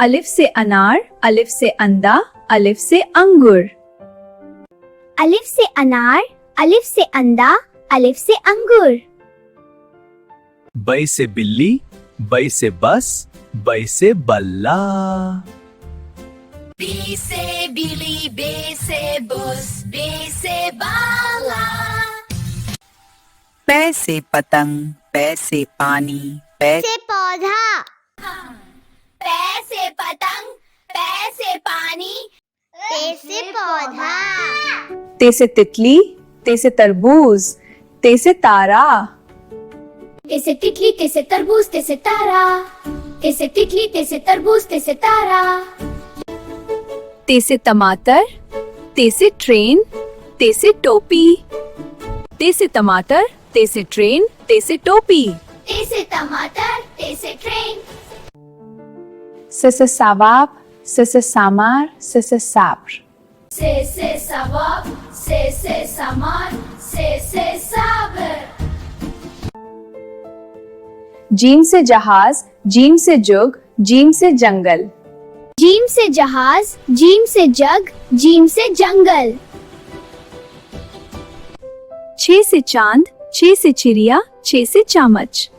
अलिफ से अनार, अलिफ से अंडा, अलिफ से अंगूर। अलिफ से अनार, अलिफ से अंडा, अलिफ से अंगूर। बै से बिल्ली, बै से बस, बै से बल्ला। बी से बिल्ली, बे से बस, बे से बाला। पै से पतंग, पै से पानी, पै से पौधा। पै से पतंग, पै से पानी, पे से पौधा। ते से तितली, ते से तरबूज, ते से तारा। ते से तितली, ते से तरबूज, ते से तारा। ते से तितली, ते से तरबूज, ते से तारा। ते से टमाटर, ते से ट्रेन, ते से टोपी। ते से टमाटर, ते से ट्रेन, ते से टोपी। ते से टमाटर, ते से ट्रेन। से सवाब, से सामार, से साब्र। से सवाब, से सामान, से साबर। जीम से जहाज, जीम से जुग, जीम से जंगल। जीम से जहाज, जीम से जग, जीम से जंगल। छे से चांद, छे से चिड़िया, छे से चम्मच।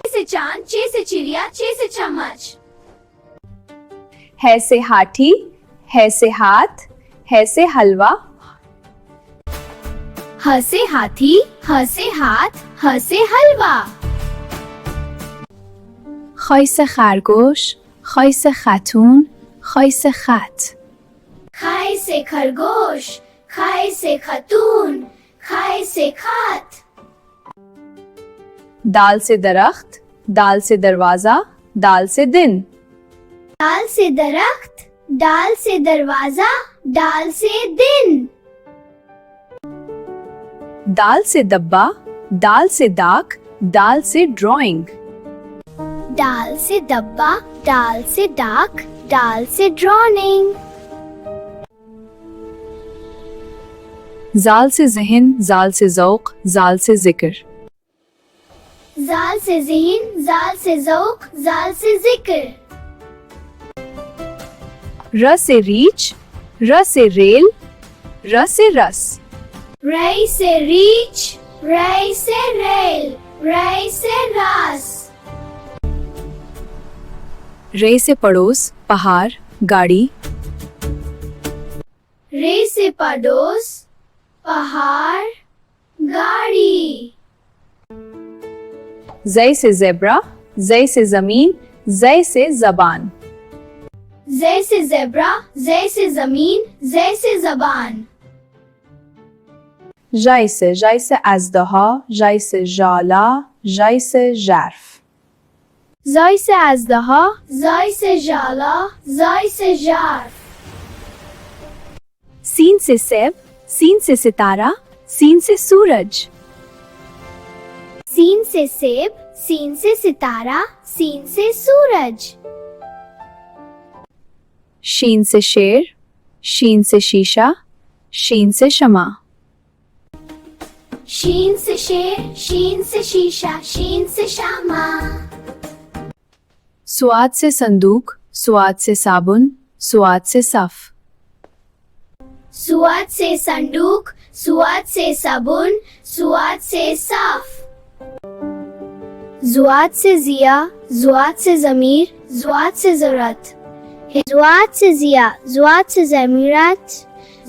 छे से चांद, छे से चिड़िया, छे से चम्मच। है से हाथी, है से हाथ, है से हलवा। ह से हाथी, ह से हाथ, ह से हलवा। खै से खरगोश, खै से खातून, खै से खत। खाई से खरगोश, खाई से खतून, खाई से खात। दाल से दरख्त, दाल से दरवाजा, दाल से दिन। दाल से दरख्त, दाल से दरवाजा, दाल से दिन। दाल से डब्बा, दाल से दाग, दाल से ड्राइंग। दाल से डब्बा, दाल से डाक, दाल से ड्रॉइंग। जाल से जहन, जाल से जौक, जाल से जिक्र। जाल से ज़हन, जाल से ज़ौक़, जाल से ज़िक्र। र से रीच, र से रेल, र से रस। रई से रीच, रई से रेल, रई से रास। रे से पड़ोस, पहाड़, गाड़ी। रे से पड़ोस, पहाड़, गाड़ी। जय से जेब्रा, जय से जमीन, जय से जबान। जय से ज़ेब्रा, जय से ज़मीन, जय से ज़बान। जय से अजदहा, जय से जाला, जय से जर्फ। जय से अजदहा, जय से जाला, जय से जार्फ। सीन से सेब, सीन से सितारा, सीन से सूरज। सीन से सेब, सीन से सितारा, सीन से सूरज। शीन से शेर, शीन से शीशा, शीन से शमा। शीन से शेर, शीन से शीशा, शीन से शामा। स्वाद से संदूक, स्वाद से साबुन, स्वाद से सफ। सुआद से संदूक, सुआद से साबुन, सुआद से साफ। जुआद से जिया, जुआद से जमीर, जुआद से जरूरत। जुआद से जिया, जुआद से जमीरात,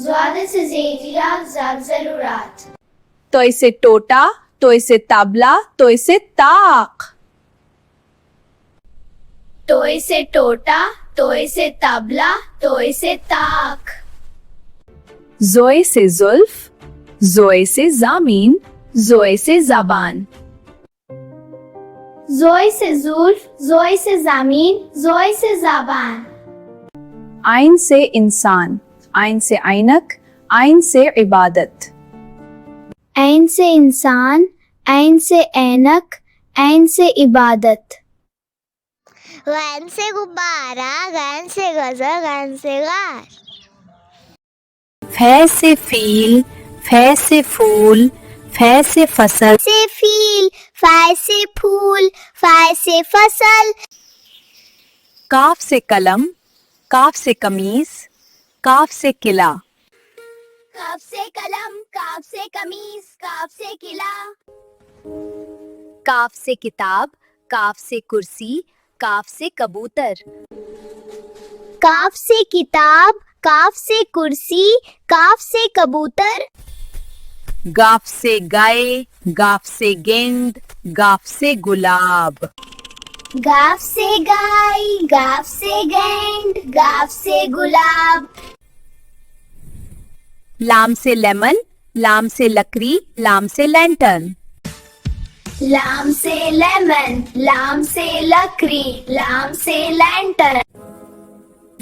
जुआद से ज़ेजिया, ज़ाद ज़रूरात। तो इसे टोटा, तो इसे तबला, तो इसे ताक। तो इसे टोटा, तो इसे तबला, तो इसे ताक। जोए से जुल्फ, जोए से जामीन, जोए से जबान। जोए से जुल्फ, जोए से ज़मीन, जोए से ज़बान। आइन से इंसान, आइन से ऐनक, आइन से इबादत। ऐन से इंसान, ऐन से ऐनक, ऐन से इबादत। गैन से गुब्बारा, गैन से गजर, गैन से गार। फै से फील, फै से फूल, फै से फसल। से फील, फै से फूल, फै से फसल। काफ से कलम, काफ से कमीज, काफ से किला। काफ से कलम, काफ से कमीज, काफ से किला। काफ से किताब, काफ से कुर्सी, काफ से कबूतर। काफ से किताब, काफ से कुर्सी, काफ से कबूतर। गाफ से गाय, गाफ से गेंद, गाफ से गुलाब। गाफ से गाय, गाफ से गेंद, गाफ से गुलाब। लाम से लेमन, लाम से लकड़ी, लाम से लैंटर्न। लाम से लेमन, लाम से लकड़ी, लाम से लैंटर्न।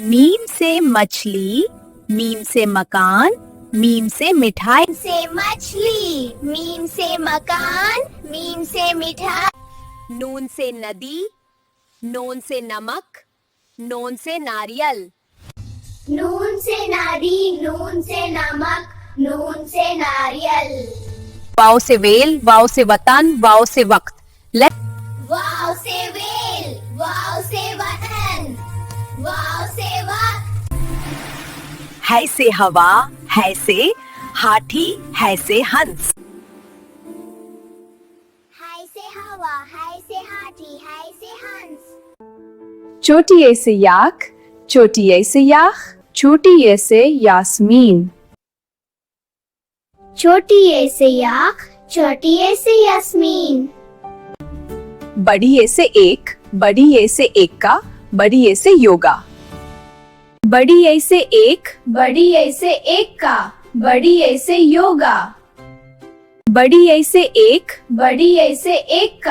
मीम से मछली, मीम से मकान, मीम से मिठाई। से मछली, मीम से मकान, मीम से मिठाई। नून से नदी, नून से नमक, नून से नारियल। नून से नारी, नून से नमक, नून से नारियल। वाव से वेल, वाव से वतन, वाव से वक्त। वाव से वेल, वाव से वतन, वाव से वक्त। है से हवा, है से हाथी, है से हंस। हाय से हवा, हाय से हाथी, हाय से हंस। छोटी ए से याक, छोटी ए से याख, छोटी ए से यास्मीन। छोटी ए से याक, छोटी ए से यास्मीन। बड़ी ए से एक, बड़ी ए से एक्का, बड़ी ए से योगा। बड़ी ए से एक, बड़ी ए से एक्का, बड़ी ए से योगा। बड़ी ए से एक, बड़ी ए से एक्का,